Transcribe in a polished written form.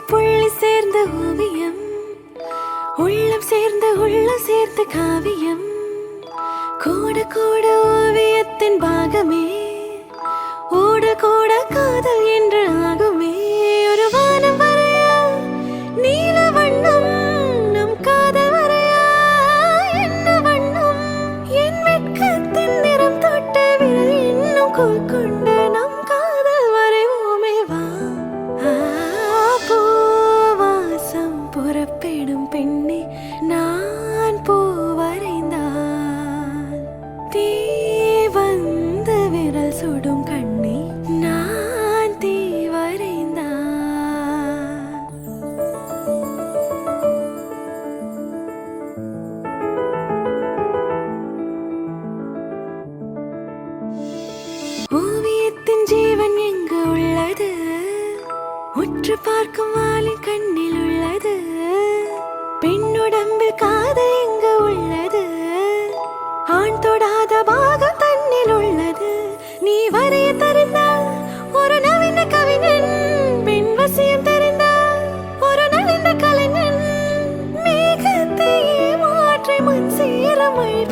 புள்ளி சேர்ந்த ஓவியம், உள்ளம் சேர்ந்த உள்ளம் சேர்ந்த காவியம். கூட கூட ஓவியத்தின் பாகமே, ஓட கூட காதல் என்று ஆகுமே. ஒரு வானம் வரையா நீல வண்ணம், நம் காதல் வரையா என்ன வண்ணம். என் வெட்கத்தின் நிறம் தொட்ட விரல் இன்னும் கோல் கொண்ட நம் காதல் வரைவோமே வா. பூவாசம் புறப்படும் பெண்ணே நான் பூ வரைந்தால், தீ வந்து விரல் சுடும் கண்ணே நான் தீ வரைந்தால். ஓவியத்தின் ஜீவன் எங்கு உள்ளது, உற்று பார்க்கும் வாளின் கண்ணில் உள்ளது. பெண்ணுடம்பில் காதல் எங்கு உள்ளது, ஆண் தொடாத பாகம் தன்னில் உள்ளது. நீ வரைய தெரிந்தால் ஒரு நவீன கவிஞன், பெண் வசியம் தெரிந்தால் ஒரு நவீன கலைஞன். மேகத்தையே மாற்றி மண் சேர மழை